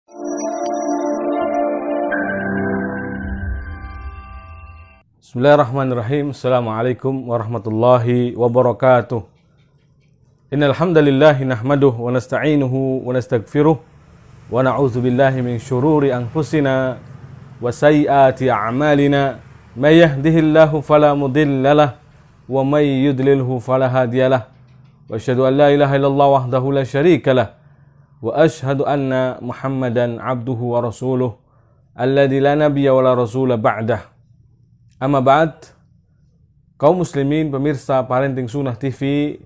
Bismillahirrahmanirrahim. Assalamualaikum warahmatullahi wabarakatuh. Innal hamdalillah nahmaduhu wa nasta'inuhu wa nastaghfiruh wa na'udzu billahi min syururi anfusina wa sayyiati a'malina. May yahdihillahu fala mudhillalah wa may yudlilhu fala hadiyalah. Wa asyhadu an la ilaha illallah wahdahu la syarikalah wa asyhadu anna Muhammadan abduhu wa rasuluh alladzi la nabiyya wa la rasula ba'dah. Amma ba'd, kaum muslimin pemirsa Parenting Sunnah TV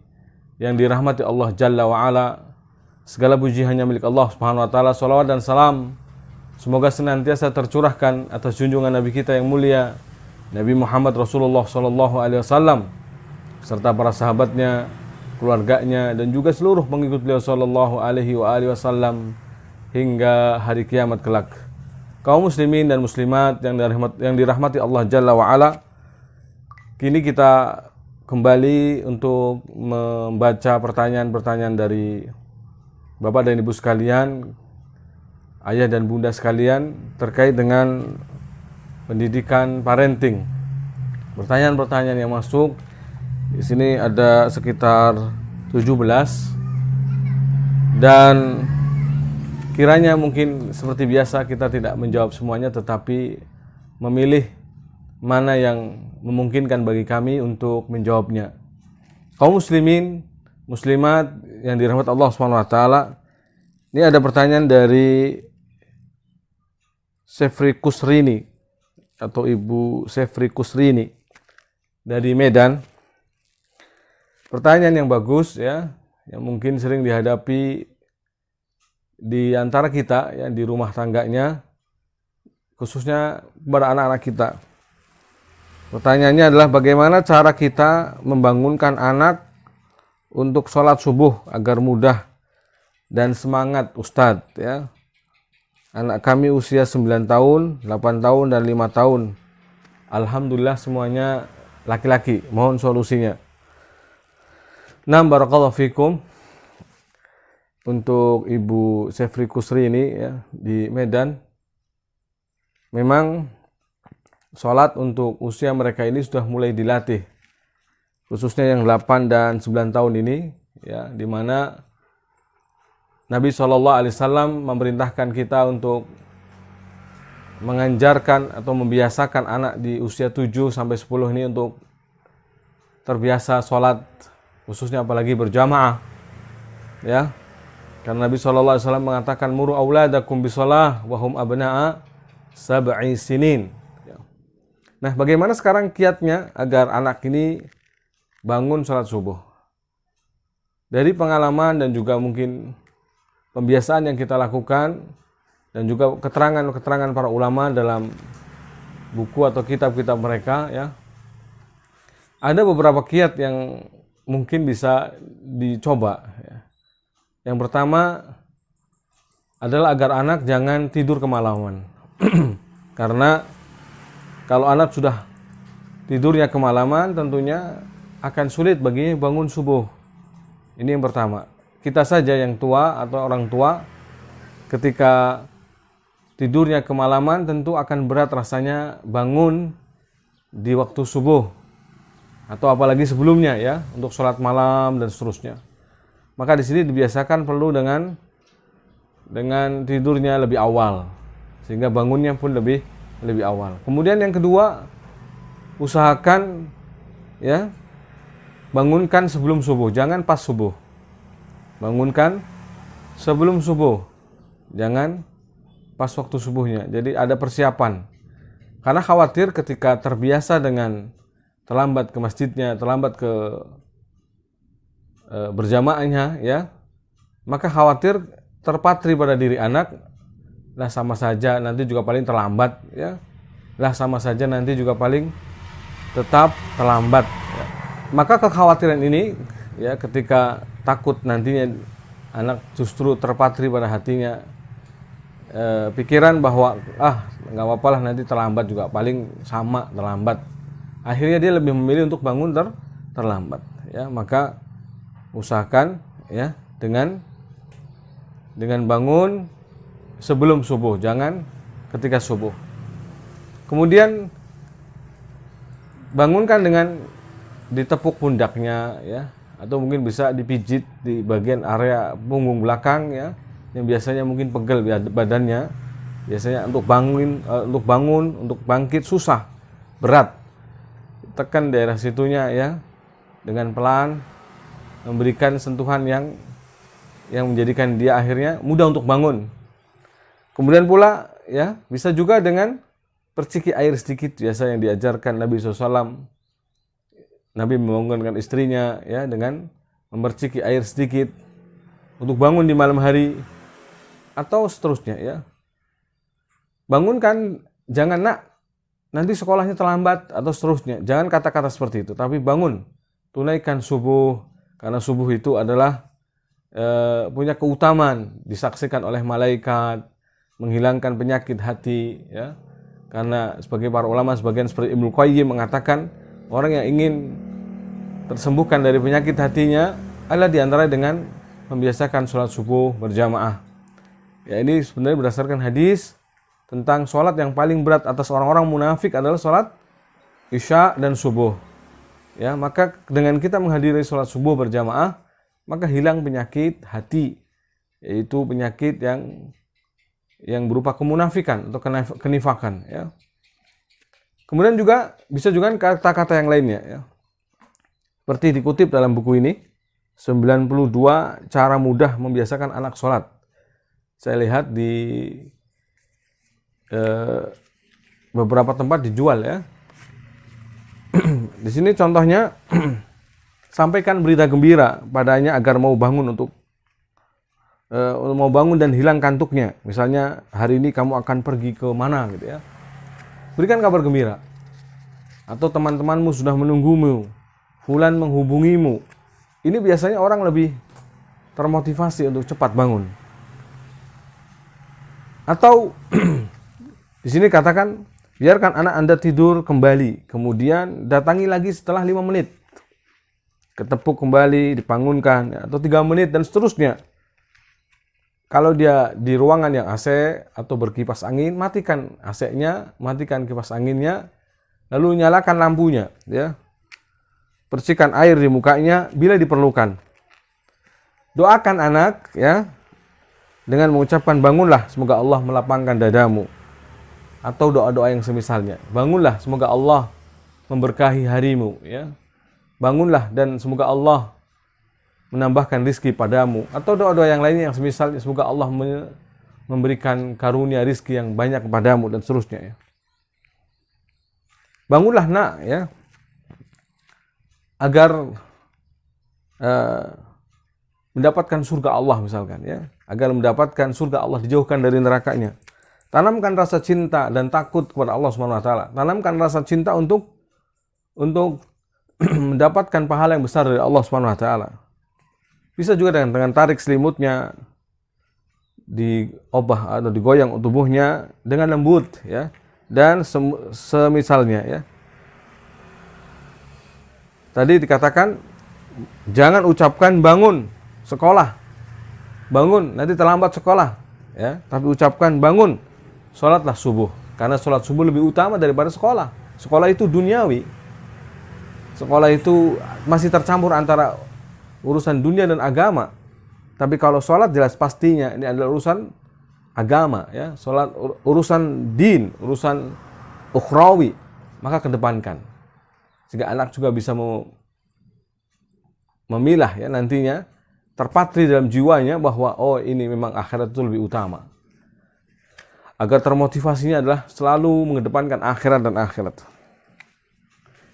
yang dirahmati Allah Jalla wa'ala, segala puji hanya milik Allah Subhanahu wa ta'ala. Salawat dan salam semoga senantiasa tercurahkan atas junjungan Nabi kita yang mulia, Nabi Muhammad Rasulullah Sallallahu Alaihi Wasallam, serta para sahabatnya, keluarganya, dan juga seluruh pengikut beliau Sallallahu Alaihi Wasallam hingga hari kiamat kelak. Kaum muslimin dan muslimat yang dirahmati Allah Jalla wa'ala, kini kita kembali untuk membaca pertanyaan-pertanyaan dari Bapak dan Ibu sekalian, ayah dan bunda sekalian, terkait dengan pendidikan parenting. Pertanyaan-pertanyaan yang masuk di sini ada sekitar 17, dan kiranya mungkin seperti biasa kita tidak menjawab semuanya, tetapi memilih mana yang memungkinkan bagi kami untuk menjawabnya. Kaum muslimin, muslimat yang dirahmati Allah Subhanahu wa taala, ini ada pertanyaan dari Sefri Kusrini atau Ibu Sefri Kusrini dari Medan. Pertanyaan yang bagus ya, yang mungkin sering dihadapi di antara kita ya, di rumah tangganya, khususnya kepada anak-anak kita. Pertanyaannya adalah bagaimana cara kita membangunkan anak untuk sholat subuh agar mudah dan semangat, Ustadz ya. Anak kami usia 9 tahun, 8 tahun, dan 5 tahun. Alhamdulillah semuanya laki-laki. Mohon solusinya. Nah, barakallahu fikum. Untuk Ibu Sefri Kusri ini ya, di Medan, memang sholat untuk usia mereka ini sudah mulai dilatih, khususnya yang 8 dan 9 tahun ini ya, di mana Nabi SAW memerintahkan kita untuk mengajarkan atau membiasakan anak di usia 7 sampai 10 ini untuk terbiasa sholat, khususnya apalagi berjamaah ya. Karena Nabi SAW mengatakan, muru auladakum bisolah wahum abna'a sab'i sinin. Nah, bagaimana sekarang kiatnya agar anak ini bangun sholat subuh? Dari pengalaman dan juga mungkin pembiasaan yang kita lakukan, dan juga keterangan-keterangan para ulama dalam buku atau kitab-kitab mereka ya, ada beberapa kiat yang mungkin bisa dicoba ya. Yang pertama adalah agar anak jangan tidur kemalaman. Karena kalau anak sudah tidurnya kemalaman, tentunya akan sulit baginya bangun subuh. Ini yang pertama. Kita saja yang tua atau orang tua, ketika tidurnya kemalaman, tentu akan berat rasanya bangun di waktu subuh, atau apalagi sebelumnya ya, untuk sholat malam dan seterusnya. Maka di sini dibiasakan perlu dengan tidurnya lebih awal, sehingga bangunnya pun lebih awal. Kemudian yang kedua, usahakan ya, bangunkan sebelum subuh, jangan pas subuh. Bangunkan sebelum subuh, jangan pas waktu subuhnya. Jadi ada persiapan. Karena khawatir ketika terbiasa dengan terlambat ke masjidnya, terlambat ke berjamaahnya ya, maka khawatir terpatri pada diri anak, lah sama saja nanti juga paling terlambat ya, lah sama saja nanti juga paling tetap terlambat ya. Maka kekhawatiran ini ya, ketika takut nantinya anak justru terpatri pada hatinya pikiran bahwa nggak apa-apa lah nanti terlambat juga paling sama terlambat, akhirnya dia lebih memilih untuk bangun terlambat ya. Maka usahakan ya dengan bangun sebelum subuh, jangan ketika subuh. Kemudian bangunkan dengan ditepuk pundaknya ya, atau mungkin bisa dipijit di bagian area punggung belakang ya, yang biasanya mungkin pegel badannya. Biasanya untuk bangun, untuk bangkit susah, berat. Tekan daerah situnya ya, dengan pelan memberikan sentuhan yang menjadikan dia akhirnya mudah untuk bangun. Kemudian pula ya, bisa juga dengan perciki air sedikit, biasa yang diajarkan Nabi SAW. Nabi membangunkan istrinya ya dengan memerciki air sedikit untuk bangun di malam hari, atau seterusnya ya. Bangunkan, jangan nak nanti sekolahnya terlambat atau seterusnya. Jangan kata-kata seperti itu, tapi bangun, tunaikan subuh, karena subuh itu adalah punya keutamaan, disaksikan oleh malaikat, menghilangkan penyakit hati ya. Karena sebagai para ulama, sebagian seperti Ibnu Qayyim mengatakan, orang yang ingin tersembuhkan dari penyakit hatinya adalah diantara dengan membiasakan sholat subuh berjamaah. Ya, ini sebenarnya berdasarkan hadis tentang sholat yang paling berat atas orang-orang munafik adalah sholat isya dan subuh. Ya, maka dengan kita menghadiri sholat subuh berjamaah, maka hilang penyakit hati, yaitu penyakit yang berupa kemunafikan atau kenifakan ya. Kemudian juga bisa juga kata-kata yang lainnya ya. Seperti dikutip dalam buku ini, 92 cara mudah membiasakan anak sholat. Saya lihat di beberapa tempat dijual ya. Di sini contohnya sampaikan berita gembira padanya agar mau bangun mau bangun dan hilang kantuknya. Misalnya hari ini kamu akan pergi ke mana gitu ya. Berikan kabar gembira. Atau teman-temanmu sudah menunggumu, fulan menghubungimu. Ini biasanya orang lebih termotivasi untuk cepat bangun. Atau di sini katakan, biarkan anak Anda tidur kembali, kemudian datangi lagi setelah 5 menit. Ketepuk kembali, dibangunkan, atau 3 menit dan seterusnya. Kalau dia di ruangan yang AC atau berkipas angin, matikan AC-nya, matikan kipas anginnya, lalu nyalakan lampunya, ya. Percikan air di mukanya bila diperlukan. Doakan anak, ya, dengan mengucapkan bangunlah, semoga Allah melapangkan dadamu. Atau doa-doa yang semisalnya. Bangunlah, semoga Allah memberkahi harimu, ya. Bangunlah dan semoga Allah menambahkan rizki padamu, atau doa-doa yang lainnya yang semisal semoga Allah memberikan karunia rizki yang banyak kepadamu dan seterusnya ya. Bangunlah nak ya, agar mendapatkan surga Allah misalkan ya, agar mendapatkan surga Allah, dijauhkan dari nerakanya. Tanamkan rasa cinta dan takut kepada Allah Subhanahu wa taala. Tanamkan rasa cinta untuk mendapatkan pahala yang besar dari Allah Subhanahu wa taala. Bisa juga dengan tarik selimutnya, diobah atau digoyang tubuhnya dengan lembut ya, dan semisalnya ya. Tadi dikatakan jangan ucapkan bangun sekolah, bangun nanti terlambat sekolah ya, tapi ucapkan bangun, sholatlah subuh, karena sholat subuh lebih utama daripada sekolah. Sekolah itu duniawi, sekolah itu masih tercampur antara urusan dunia dan agama. Tapi kalau sholat jelas pastinya ini adalah urusan agama ya, sholat urusan din, urusan ukhrawi, maka kedepankan. Sehingga anak juga bisa memilah ya nantinya, terpatri dalam jiwanya bahwa oh ini memang akhirat itu lebih utama. Agar termotivasinya adalah selalu mengedepankan akhirat dan akhirat.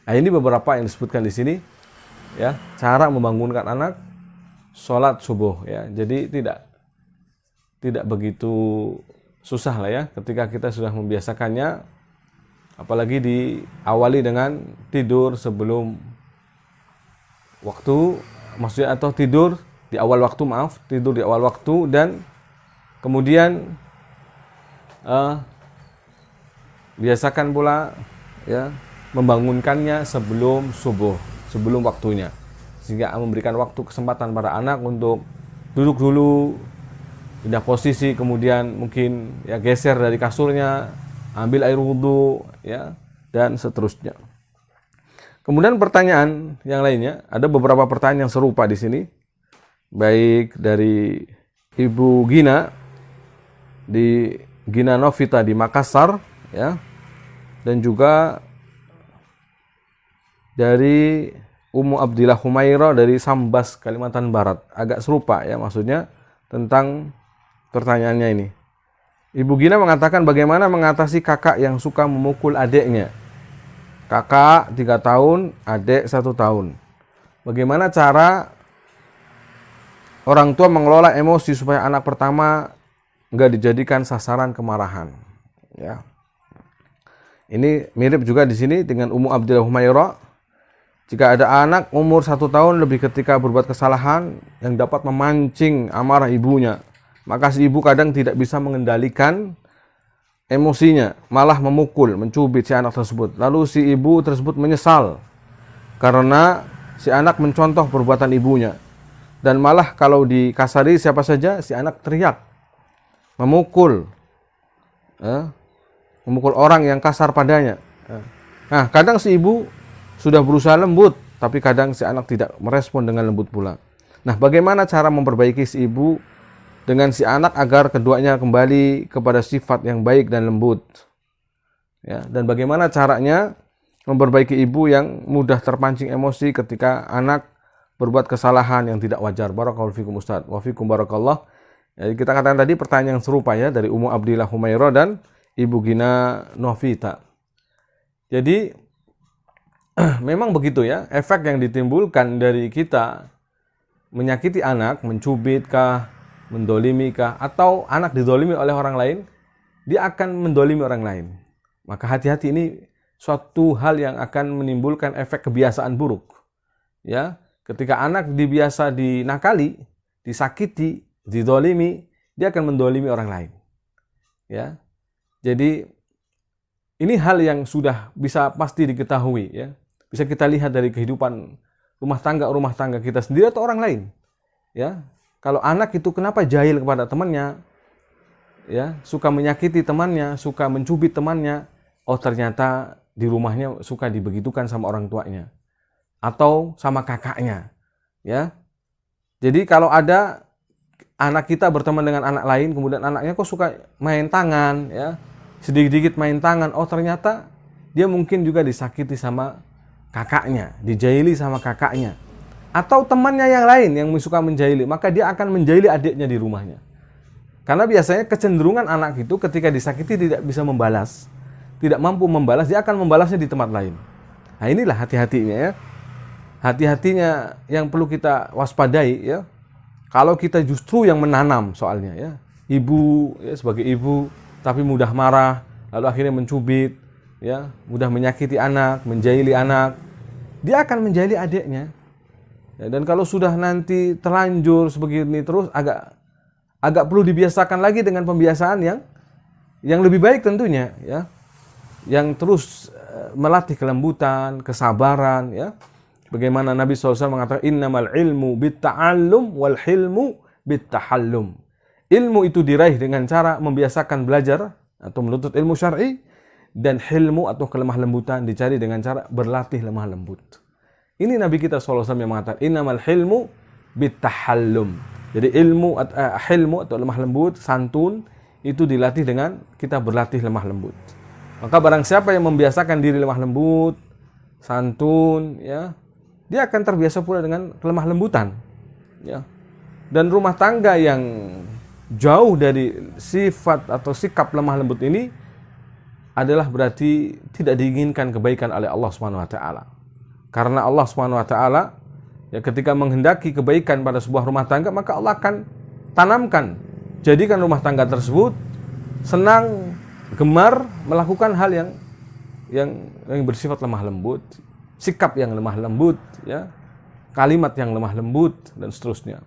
Nah, ini beberapa yang disebutkan di sini. Ya, cara membangunkan anak sholat subuh ya. Jadi tidak begitu susah lah ya ketika kita sudah membiasakannya, apalagi diawali dengan tidur sebelum waktu, maksudnya atau tidur di awal waktu, tidur di awal waktu, dan kemudian biasakan pula ya membangunkannya sebelum subuh, sebelum waktunya, sehingga memberikan waktu kesempatan pada anak untuk duduk dulu pindah posisi, kemudian mungkin ya geser dari kasurnya, ambil air wudhu, ya, dan seterusnya. Kemudian pertanyaan yang lainnya, ada beberapa pertanyaan yang serupa di sini, baik dari Ibu Gina di Gina Novita di Makassar, ya, dan juga dari Ummu Abdillah Humaira dari Sambas, Kalimantan Barat. Agak serupa ya maksudnya tentang pertanyaannya ini. Ibu Gina mengatakan bagaimana mengatasi kakak yang suka memukul adiknya. Kakak 3 tahun, adik 1 tahun. Bagaimana cara orang tua mengelola emosi supaya anak pertama enggak dijadikan sasaran kemarahan, ya. Ini mirip juga di sini dengan Ummu Abdillah Humaira. Jika ada anak umur 1 tahun lebih ketika berbuat kesalahan yang dapat memancing amarah ibunya, maka si ibu kadang tidak bisa mengendalikan emosinya, malah memukul, mencubit si anak tersebut. Lalu si ibu tersebut menyesal karena si anak mencontoh perbuatan ibunya. Dan malah kalau dikasari siapa saja, si anak teriak, memukul orang yang kasar padanya. Nah, kadang si ibu sudah berusaha lembut, tapi kadang si anak tidak merespon dengan lembut pula. Nah, bagaimana cara memperbaiki si ibu dengan si anak agar keduanya kembali kepada sifat yang baik dan lembut? Ya, dan bagaimana caranya memperbaiki ibu yang mudah terpancing emosi ketika anak berbuat kesalahan yang tidak wajar? Barakallahu fikum Ustaz. Wa fikum barakallah. Jadi kita katakan tadi pertanyaan yang serupa ya dari Ummu Abdillah Humaira dan Ibu Gina Novita. Jadi memang begitu ya, efek yang ditimbulkan dari kita menyakiti anak, mencubit kah, mendolimi kah, atau anak didolimi oleh orang lain, dia akan mendolimi orang lain. Maka hati-hati, ini suatu hal yang akan menimbulkan efek kebiasaan buruk. Ya, ketika anak dibiasa dinakali, disakiti, didolimi, dia akan mendolimi orang lain. Ya, jadi ini hal yang sudah bisa pasti diketahui ya. Bisa kita lihat dari kehidupan rumah tangga kita sendiri atau orang lain. Ya, kalau anak itu kenapa jahil kepada temannya, ya, suka menyakiti temannya, suka mencubit temannya, oh ternyata di rumahnya suka dibegitukan sama orang tuanya atau sama kakaknya. Ya, jadi kalau ada anak kita berteman dengan anak lain, kemudian anaknya kok suka main tangan, ya, sedikit-sedikit main tangan, oh ternyata dia mungkin juga disakiti sama kakaknya, dijahili sama kakaknya, atau temannya yang lain yang suka menjahili, maka dia akan menjahili adiknya di rumahnya. Karena biasanya kecenderungan anak itu ketika disakiti tidak bisa membalas, tidak mampu membalas, dia akan membalasnya di tempat lain. Nah, inilah hati-hatinya ya. Hati-hatinya yang perlu kita waspadai ya. Kalau kita justru yang menanam soalnya ya. Ibu ya, sebagai ibu tapi mudah marah, lalu akhirnya mencubit, ya, mudah menyakiti anak, menjahili anak, dia akan menjahili adiknya. Ya, dan kalau sudah nanti terlanjur sebegini terus, agak perlu dibiasakan lagi dengan pembiasaan yang lebih baik tentunya, ya, yang terus melatih kelembutan, kesabaran, ya. Bagaimana Nabi SAW mengatakan innamal ilmu bitta'allum wal hilmu bittahallum. Ilmu itu diraih dengan cara membiasakan belajar atau menuntut ilmu syar'i, dan hilmu atau kelemah lembutan dicari dengan cara berlatih lemah lembut. Ini Nabi kita SAW yang mengatakan innamal hilmu bittahallum. Jadi hilmu atau lemah lembut, santun itu dilatih dengan kita berlatih lemah lembut. Maka barang siapa yang membiasakan diri lemah lembut, santun, ya, dia akan terbiasa pula dengan kelemah lembutan, ya. Dan rumah tangga yang jauh dari sifat atau sikap lemah lembut ini adalah berarti tidak diinginkan kebaikan oleh Allah Subhanahu wa taala. Karena Allah Subhanahu wa taala ya ketika menghendaki kebaikan pada sebuah rumah tangga, maka Allah akan tanamkan, jadikan rumah tangga tersebut senang, gemar melakukan hal yang bersifat lemah lembut, sikap yang lemah lembut, ya, kalimat yang lemah lembut dan seterusnya.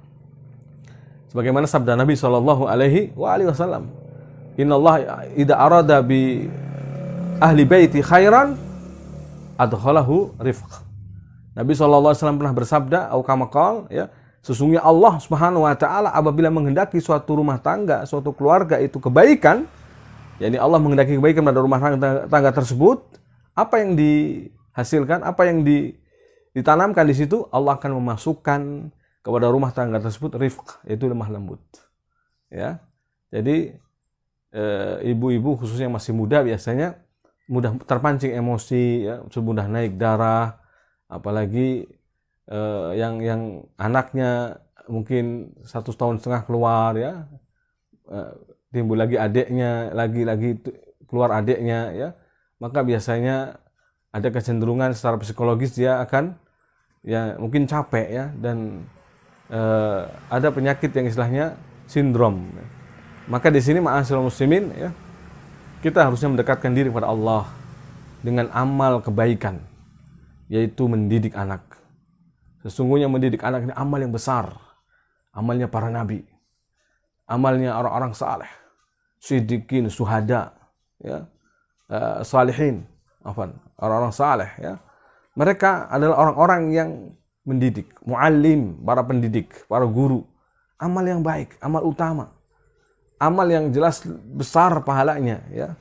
Sebagaimana sabda Nabi sallallahu alaihi wasallam, "Innallaha idza arada bi ahli baiti khairan adkhalahu rifq." Nabi SAW pernah bersabda, au kama qala, ya, Sesungguhnya Allah Subhanahu wa taala apabila menghendaki suatu rumah tangga, suatu keluarga itu kebaikan, yakni Allah menghendaki kebaikan pada rumah tangga tersebut, apa yang dihasilkan, apa yang ditanamkan di situ, Allah akan memasukkan kepada rumah tangga tersebut rifq, yaitu lemah lembut. Ya. Jadi ibu-ibu khususnya yang masih muda biasanya mudah terpancing emosi, ya, mudah naik darah, apalagi yang anaknya mungkin 1,5 tahun keluar, ya, timbul lagi adiknya, lagi keluar adiknya, ya, maka biasanya ada kecenderungan secara psikologis dia akan, ya, mungkin capek, ya, dan ada penyakit yang istilahnya sindrom. Maka di sini ma'asyiral muslimin, ya, kita harusnya mendekatkan diri kepada Allah dengan amal kebaikan, yaitu mendidik anak. Sesungguhnya mendidik anak ini amal yang besar, amalnya para nabi, amalnya orang-orang saleh, siddiqin, suhada, ya, salihin, orang-orang saleh, ya. Mereka adalah orang-orang yang mendidik, muallim, para pendidik, para guru. Amal yang baik, amal utama, amal yang jelas besar pahalanya, ya.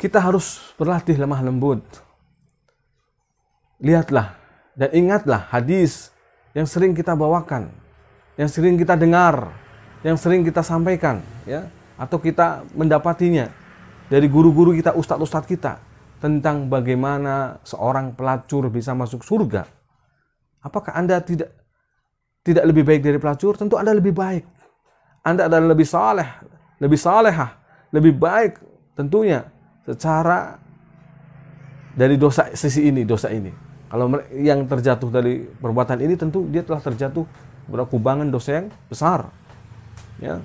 Kita harus berlatih lemah lembut. Lihatlah dan ingatlah hadis yang sering kita bawakan, yang sering kita dengar, yang sering kita sampaikan, ya, atau kita mendapatinya dari guru-guru kita, ustadz-ustadz kita, tentang bagaimana seorang pelacur bisa masuk surga. Apakah Anda tidak lebih baik dari pelacur? Tentu Anda lebih baik. Anda adalah lebih saleh, lebih salehah, lebih baik tentunya secara dari sisi ini. Kalau yang terjatuh dari perbuatan ini, tentu dia telah terjatuh pada kubangan dosa yang besar. Ya.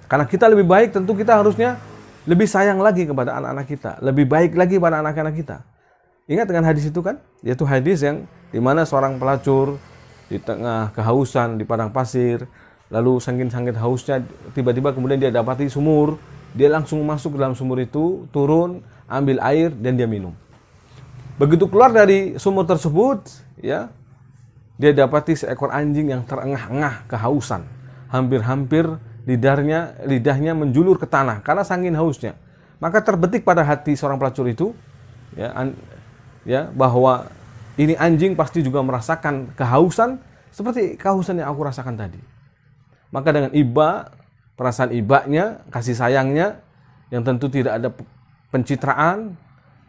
Karena kita lebih baik, tentu kita harusnya lebih sayang lagi kepada anak-anak kita, lebih baik lagi pada anak-anak kita. Ingat dengan hadis itu kan? Yaitu hadis yang dimana seorang pelacur di tengah kehausan di padang pasir, lalu saking hausnya, tiba-tiba kemudian dia dapati sumur, dia langsung masuk ke dalam sumur itu, turun, ambil air, dan dia minum. Begitu keluar dari sumur tersebut, ya, dia dapati seekor anjing yang terengah-engah kehausan. Hampir-hampir lidahnya menjulur ke tanah karena saking hausnya. Maka terbetik pada hati seorang pelacur itu, ya, bahwa ini anjing pasti juga merasakan kehausan seperti kehausan yang aku rasakan tadi. Maka dengan perasaan ibanya, kasih sayangnya, yang tentu tidak ada pencitraan,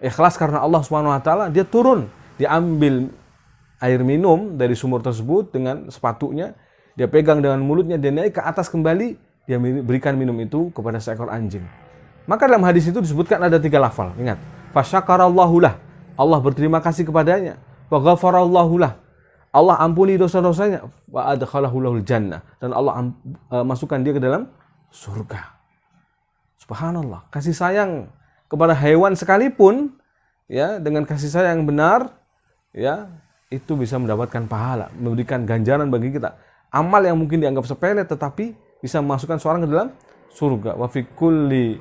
ikhlas karena Allah SWT, dia turun, dia ambil air minum dari sumur tersebut dengan sepatunya, dia pegang dengan mulutnya, dia naik ke atas kembali, dia berikan minum itu kepada seekor anjing. Maka dalam hadis itu disebutkan ada 3 lafal, ingat, fasyakarallahu lah, Allah berterima kasih kepadanya, wa ghafarallahu lah, Allah ampuni dosa-dosanya, wa adkhalahu lahul jannah, dan Allah masukkan dia ke dalam surga. Subhanallah, kasih sayang kepada hewan sekalipun, ya, dengan kasih sayang yang benar, ya, itu bisa mendapatkan pahala, memberikan ganjaran bagi kita. Amal yang mungkin dianggap sepele tetapi bisa memasukkan seorang ke dalam surga. Wa fi kulli,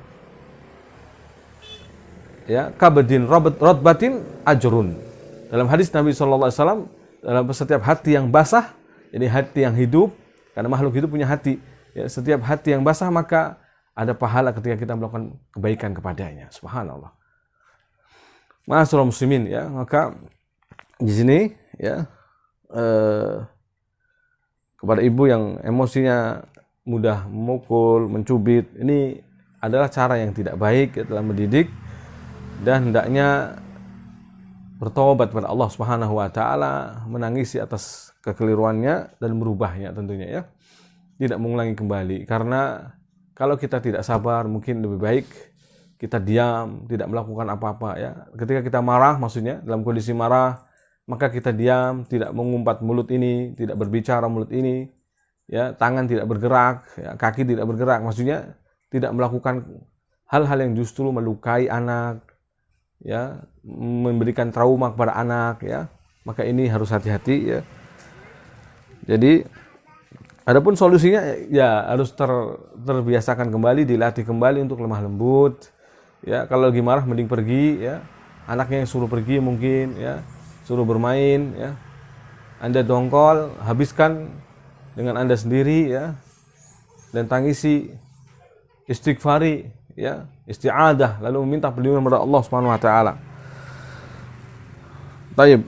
ya, kabadin rotbatin ajrun. Dalam hadis Nabi SAW, dalam setiap hati yang basah, jadi hati yang hidup, karena makhluk hidup punya hati, ya, setiap hati yang basah maka ada pahala ketika kita melakukan kebaikan kepadanya. Subhanallah. Ma'asyiral muslimin, ya, maka di sini, ya, kepada ibu yang emosinya mudah memukul, mencubit, ini adalah cara yang tidak baik, ya, dalam mendidik, dan hendaknya bertobat kepada Allah Subhanahu wa taala, menangisi atas kekeliruannya dan merubahnya tentunya, ya. Tidak mengulangi kembali, karena kalau kita tidak sabar, mungkin lebih baik kita diam, tidak melakukan apa-apa, ya. Ketika kita marah, maksudnya dalam kondisi marah, maka kita diam, tidak mengumpat mulut ini, tidak berbicara mulut ini, ya, tangan tidak bergerak, ya, kaki tidak bergerak, maksudnya tidak melakukan hal-hal yang justru melukai anak, ya, memberikan trauma kepada anak, ya. Maka ini harus hati-hati, ya. Jadi adapun solusinya, ya, harus terbiasakan kembali, dilatih kembali untuk lemah lembut. Ya, kalau lagi marah mending pergi, ya. Anaknya yang suruh pergi mungkin, ya, suruh bermain, ya. Anda dongkol, habiskan dengan Anda sendiri ya, dan tangisi, istighfari ya, isti'adah, lalu meminta perlindungan kepada Allah Subhanahu wa taala. Taib.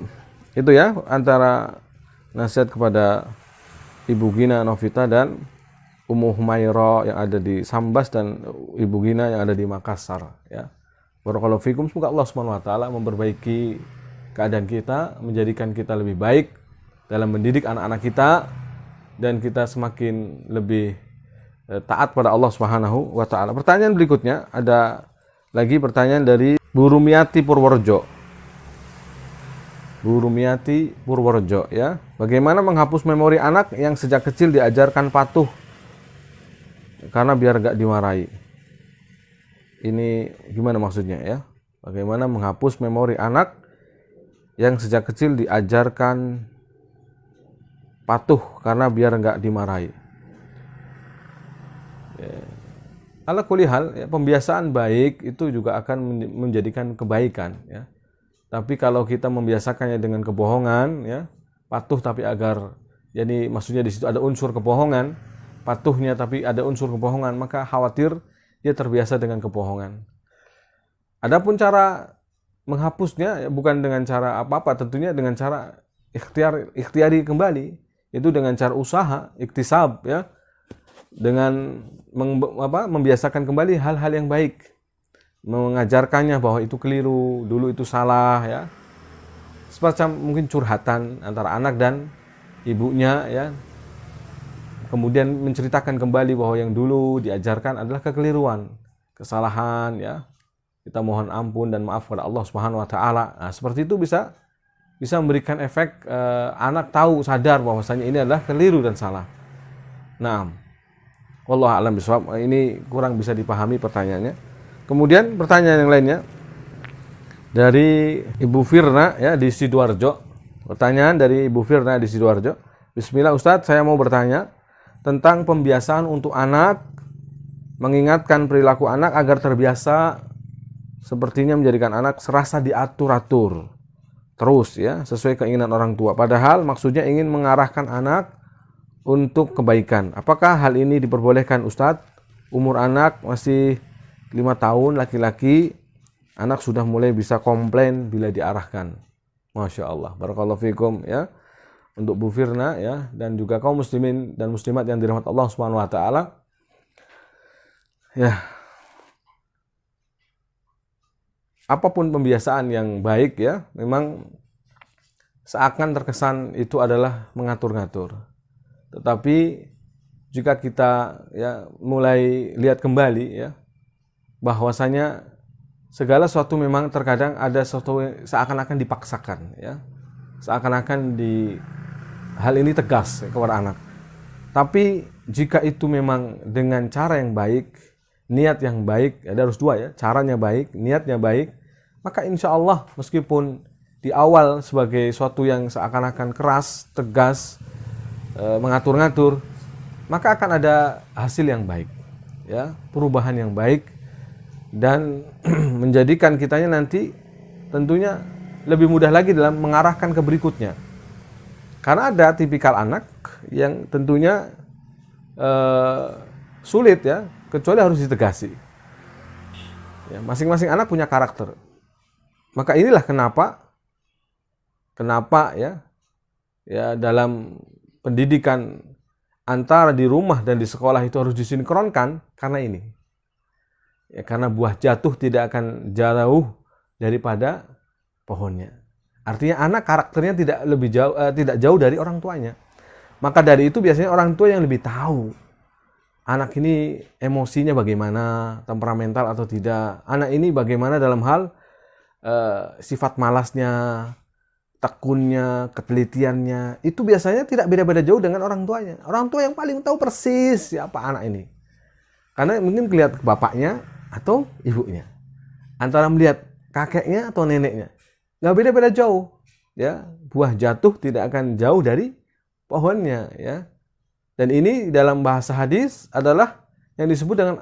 Itu ya antara nasihat kepada Ibu Gina Novita dan Ummu Humaira yang ada di Sambas dan Ibu Gina yang ada di Makassar ya. Barakallahu fikum, semoga Allah Subhanahu wa taala memperbaiki keadaan kita, menjadikan kita lebih baik dalam mendidik anak-anak kita, dan kita semakin lebih taat pada Allah Subhanahu wa taala. Pertanyaan berikutnya, ada lagi pertanyaan dari Bu Rumiati Purworejo. Bu Rumiati Purworejo ya. Bagaimana menghapus memori anak yang sejak kecil diajarkan patuh karena biar gak dimarahi? Ini gimana maksudnya ya? Bagaimana menghapus memori anak yang sejak kecil diajarkan patuh karena biar nggak dimarahi? Ya. Ala kulli hal, ya, pembiasaan baik itu juga akan menjadikan kebaikan ya. Tapi kalau kita membiasakannya dengan kebohongan ya, patuh tapi agar, jadi maksudnya di situ ada unsur kebohongan, patuhnya tapi ada unsur kebohongan, maka khawatir dia terbiasa dengan kebohongan. Adapun cara menghapusnya ya, bukan dengan cara apa-apa, tentunya dengan cara ikhtiari kembali. Itu dengan cara usaha, iktisab ya, dengan membiasakan kembali hal-hal yang baik, mengajarkannya bahwa itu keliru, dulu itu salah ya, semacam mungkin curhatan antara anak dan ibunya ya, kemudian menceritakan kembali bahwa yang dulu diajarkan adalah kekeliruan, kesalahan ya, kita mohon ampun dan maaf kepada Allah Subhanahu wa taala. Nah, seperti itu bisa memberikan efek anak tahu, sadar bahwasanya ini adalah keliru dan salah. Nah, wallahu a'lam bishawab. Ini kurang bisa dipahami pertanyaannya. Kemudian pertanyaan yang lainnya dari Ibu Firna ya di Sidoarjo. Pertanyaan dari Ibu Firna di Sidoarjo. Bismillah Ustadz, saya mau bertanya tentang pembiasaan untuk anak, mengingatkan perilaku anak agar terbiasa, sepertinya menjadikan anak serasa diatur-atur terus ya, sesuai keinginan orang tua. Padahal maksudnya ingin mengarahkan anak untuk kebaikan. Apakah hal ini diperbolehkan Ustadz? Umur anak masih 5 tahun, laki-laki, anak sudah mulai bisa komplain bila diarahkan. Masya Allah, barakallahu fikum ya, untuk Bu Firna ya, dan juga kaum muslimin dan muslimat yang dirahmati Allah Subhanahu wa taala. Ya. Apapun pembiasaan yang baik ya, memang seakan terkesan itu adalah mengatur-ngatur. Tetapi jika kita ya mulai lihat kembali ya, bahwasanya segala sesuatu memang terkadang ada sesuatu seakan-akan dipaksakan ya, seakan-akan hal ini tegas kepada anak. Tapi jika itu memang dengan cara yang baik, niat yang baik, ada harus dua ya, caranya baik, niatnya baik, maka insya Allah meskipun di awal sebagai suatu yang seakan-akan keras, tegas, mengatur-ngatur, maka akan ada hasil yang baik, ya, perubahan yang baik, dan menjadikan kitanya nanti tentunya lebih mudah lagi dalam mengarahkan ke berikutnya. Karena ada tipikal anak yang tentunya sulit ya, kecuali harus ditegasi. Ya, masing-masing anak punya karakter. Maka inilah kenapa ya dalam pendidikan antara di rumah dan di sekolah itu harus disinkronkan, karena ini. Ya, karena buah jatuh tidak akan jauh daripada pohonnya. Artinya anak karakternya tidak jauh dari orang tuanya. Maka dari itu biasanya orang tua yang lebih tahu anak ini emosinya bagaimana, temperamental atau tidak. Anak ini bagaimana dalam hal sifat malasnya, tekunnya, ketelitiannya. Itu biasanya tidak beda-beda jauh dengan orang tuanya. Orang tua yang paling tahu persis siapa anak ini. Karena mungkin melihat bapaknya atau ibunya. Antara melihat kakeknya atau neneknya. Nggak beda-beda jauh. Ya, buah jatuh tidak akan jauh dari pohonnya, ya. Dan ini dalam bahasa hadis adalah yang disebut dengan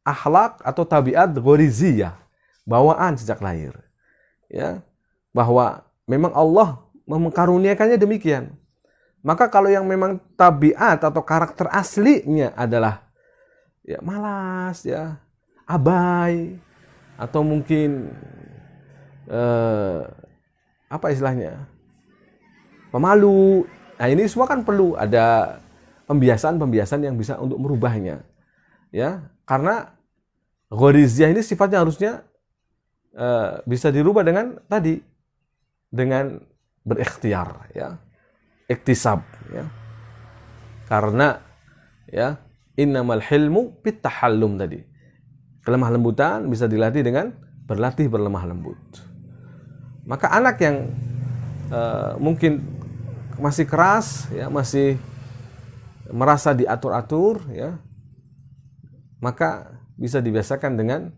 akhlak atau tabiat ghoriziyah, bawaan sejak lahir. Ya, bahwa memang Allah mengkaruniakannya demikian. Maka kalau yang memang tabiat atau karakter aslinya adalah ya malas, ya abai, atau mungkin apa istilahnya, pemalu. Nah ini semua kan perlu ada pembiasaan-pembiasaan yang bisa untuk merubahnya, ya. Karena ghoriziyah ini sifatnya harusnya bisa dirubah dengan tadi, dengan berikhtiar, ya. Iktisab, ya. Karena ya innamal hilmu bitahallum tadi. Kelemah lembutan bisa dilatih dengan berlatih berlemah lembut. Maka anak yang mungkin masih keras, ya, masih merasa diatur-atur, ya, maka bisa dibiasakan dengan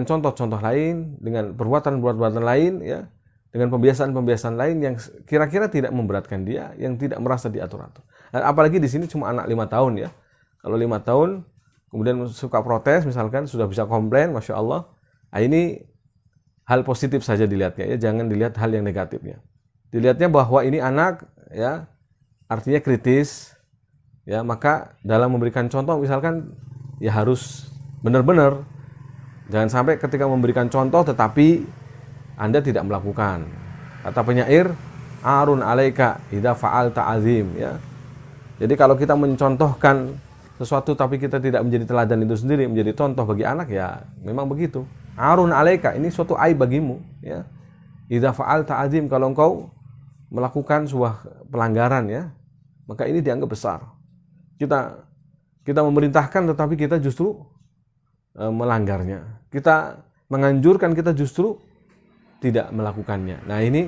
contoh-contoh lain, dengan perbuatan-perbuatan lain, ya, dengan pembiasaan-pembiasaan lain yang kira-kira tidak memberatkan dia, yang tidak merasa diatur-atur. Dan apalagi di sini cuma anak 5 tahun, ya. Kalau 5 tahun kemudian suka protes, misalkan sudah bisa komplain, masya Allah. Nah, ini hal positif saja dilihatnya, ya. Jangan dilihat hal yang negatifnya. Dilihatnya bahwa ini anak, ya, artinya kritis, ya. Maka dalam memberikan contoh, misalkan, ya harus benar-benar. Jangan sampai ketika memberikan contoh tetapi Anda tidak melakukan. Kata penyair, arun alaika idza fa'alta azim, ya. Jadi kalau kita mencontohkan sesuatu tapi kita tidak menjadi teladan itu sendiri, menjadi contoh bagi anak, ya memang begitu. Arun alaika, ini suatu aib bagimu, ya. Idza fa'alta azim, kalau engkau melakukan sebuah pelanggaran, ya, maka ini dianggap besar. Kita memerintahkan tetapi kita justru melanggarnya. Kita menganjurkan, kita justru tidak melakukannya. Nah ini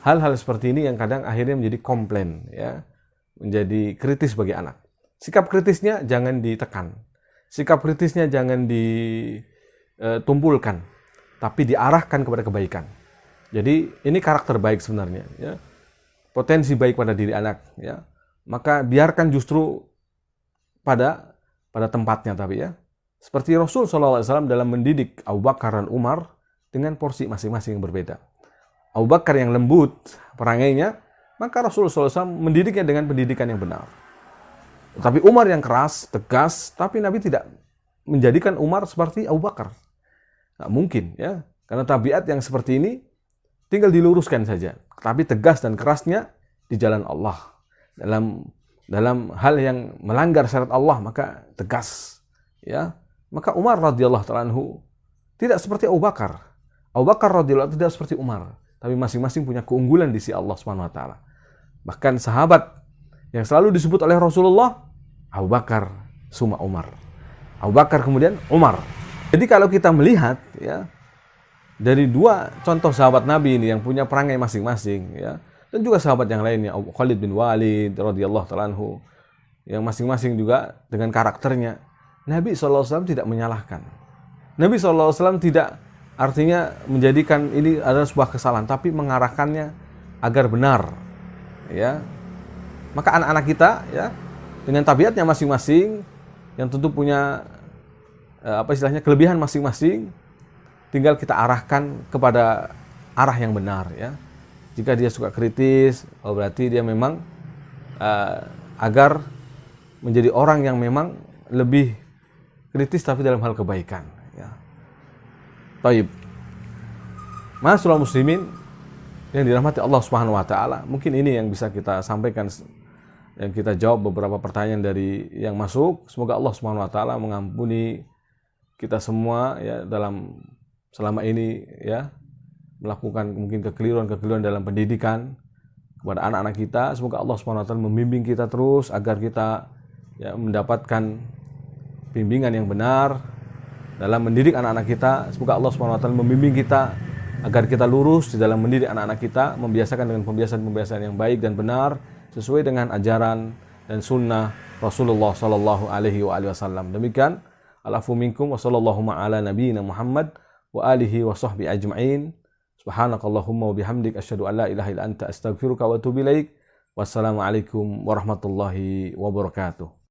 hal-hal seperti ini yang kadang akhirnya menjadi komplain, ya, menjadi kritis bagi anak. Sikap kritisnya jangan ditekan, sikap kritisnya jangan ditumpulkan, tapi diarahkan kepada kebaikan. Jadi ini karakter baik sebenarnya, ya, potensi baik pada diri anak, ya. Maka biarkan justru pada tempatnya, tapi, ya, seperti Rasul SAW dalam mendidik Abu Bakar dan Umar dengan porsi masing-masing yang berbeda. Abu Bakar yang lembut perangainya, maka Rasulullah SAW mendidiknya dengan pendidikan yang benar. Tapi Umar yang keras, tegas, tapi Nabi tidak menjadikan Umar seperti Abu Bakar. Nggak mungkin, ya, karena tabiat yang seperti ini tinggal diluruskan saja. Tapi tegas dan kerasnya di jalan Allah. Dalam hal yang melanggar syariat Allah, maka tegas, ya. Maka Umar radhiyallahu ta'ala anhu tidak seperti Abu Bakar. Abu Bakar radhiyallahu tidak seperti Umar, tapi masing-masing punya keunggulan di sisi Allah Subhanahu wa taala. Bahkan sahabat yang selalu disebut oleh Rasulullah, Abu Bakar, summa Umar. Abu Bakar kemudian Umar. Jadi kalau kita melihat, ya, dari dua contoh sahabat Nabi ini yang punya perangai masing-masing, ya, dan juga sahabat yang lainnya, Khalid bin Walid radhiyallahu ta'ala anhu, yang masing-masing juga dengan karakternya, Nabi SAW tidak menyalahkan. Nabi SAW tidak artinya menjadikan ini adalah sebuah kesalahan, tapi mengarahkannya agar benar, ya. Maka anak-anak kita, ya, dengan tabiatnya masing-masing, yang tentu punya kelebihan masing-masing, tinggal kita arahkan kepada arah yang benar, ya. Jika dia suka kritis, berarti dia memang agar menjadi orang yang memang lebih kritis tapi dalam hal kebaikan, ya. Taib. Ma'asyiral muslimin yang dirahmati Allah Subhanahu wa taala, mungkin ini yang bisa kita sampaikan, yang kita jawab beberapa pertanyaan dari yang masuk. Semoga Allah Subhanahu wa taala mengampuni kita semua, ya, dalam selama ini, ya, melakukan mungkin kekeliruan dalam pendidikan kepada anak-anak kita. Semoga Allah Subhanahu wa taala membimbing kita terus agar kita, ya, mendapatkan bimbingan yang benar dalam mendidik anak-anak kita. Semoga Allah Subhanahu wa taala membimbing kita agar kita lurus di dalam mendidik anak-anak kita, membiasakan dengan pembiasaan-pembiasaan yang baik dan benar sesuai dengan ajaran dan sunnah Rasulullah sallallahu alaihi wasallam. Demikian, alafu minkum wa sallallahu ala nabiyyina Muhammad wa alihi wa sahbihi ajma'in. Subhanakallahumma wa bihamdik asyhadu an la ilaha illa anta astaghfiruka wa atubu ilaik. Wassalamualaikum warahmatullahi wabarakatuh.